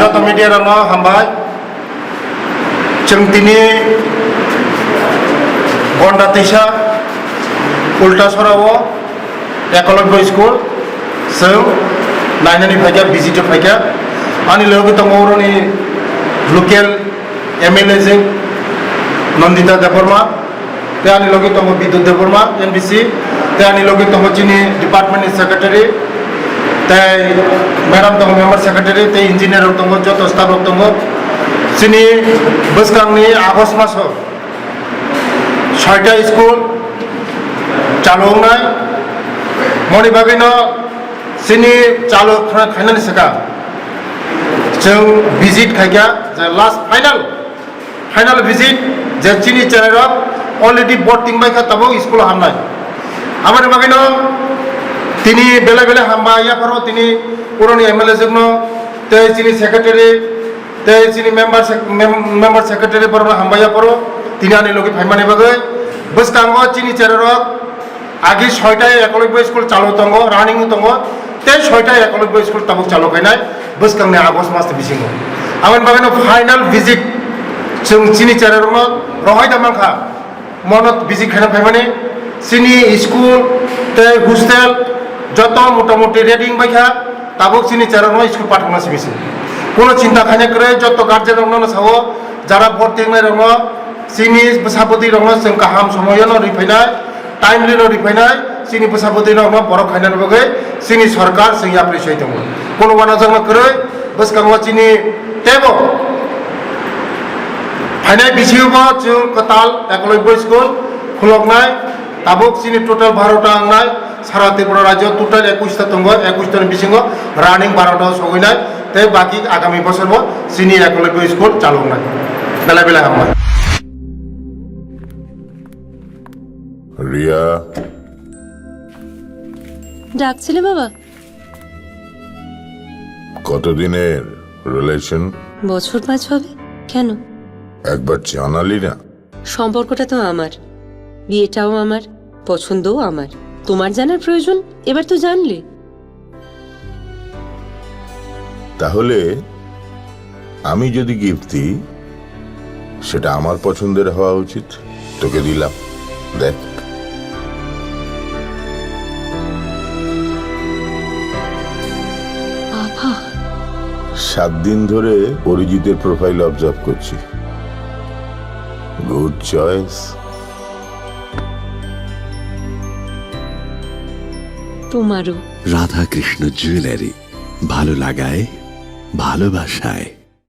যত মিডিয়া রং হামবাই जों दिनै गन्डा दैसा उल्टासराव एकलव्य स्कुल जों नायनानै फैया भिजिट फैया आंनि लोगो दङ बर'नि लकेल एमएलए जों नन्दिता देबबर्मा ते आंनि लोगो दङ बिद्युत देबबर्मा एनबिसि ते आंनि लोगो दङ जोंनि डिपार्टमेन्टनि सेक्रेटारि ते मेडाम दङ मेम्बार सेक्रेटारि ते इन्जिनियार दङ जत स्टाफ दङ जोंनि बोसगांनि आगष्ट मासाव 6टा स्कुल चालू होनाय मनि बागैनो जोंनि चालू खायनायनि सिगां जों भिजिट खायगा जे लास्ट फाइनाल भिजिट जे जोंनि चेनेलाव अलरेडि बर्डिं बायखा ताबो स्कुल हामनाय आमार बागैनो तिनि बेले बेले हामबा याफोराव तिनि पुरनि एमएलए जोंनो ते जोंनि सेक्रेटारि ते जोंनि मेम्बार सेक्रेटारि बरनो हामबाया परो तिनि आंनि लोगो फाइमानि बागै बोसगांआव जोंनि चेनेलाव आगे 6टा एकलव्य स्कुल चालू दङ रानिं दङ ते 6टा एकलव्य स्कुल ताबुक चालू खायनाय बोसगांनि आगष्ट मास बिसिङाव आंनि बागैनो फाइनाल भिजिट जों जोंनि चेनेलाव रहाय दामाखा मनत भिजिट खायना फाइमानि जोंनि स्कुल ते हस्टेल जत मोटामुटी रेडिं बायखा ताबुक जोंनि चेनेलाव स्कुल पाठनासि बिसिङ কোনো চিন্তা খাইনা করে যত গার্জেন রং সাও যারা ভর্তি রং চিনি বসাপতি রং जों गाहाम समयनो रिफाइनाय टाइमलि रिफाइनाय চিনি বসাপতি রং বড় খাইনার बगै চিনি সরকার जों एप्रिशिएट दङ কোনো बाना जों करे बसगांव चिनि टेबो फाइनाय बिसिबो जों कताल एकलव्य स्कुल खुलगनाय ताबुक चिनि टोटाल 12टा आंनाय सारा त्रिपुरा राज्य टोटाल 21टा दङ 21टानि बिसिङाव रानिं 12टा सौहैनाय ते बाकी आगामी बছরबो जोंनि एकलव्य स्कुल चालू होनाय बेला बेला हामबाय রিয়া ডাকছিলে বাবা কতদিনের রিলেশন বছর 5 হবে কেন একবার জানালি না সম্পর্কটা তো আমার বিয়েটাও আমার পছন্দও আমার তোমার জানার প্রয়োজন এবার তো জানলে তাহলে আমি যদি গিফট দিই সেটা আমার পছন্দের হওয়া উচিত তোকে দিলাম দেখ বাবা 7 দিন ধরে অরিজিতের প্রোফাইল অবজার্ভ করছি গুড চয়েস তোমারও রাধা কৃষ্ণ জুয়েলারি ভালো লাগায় ভালোবাসায়।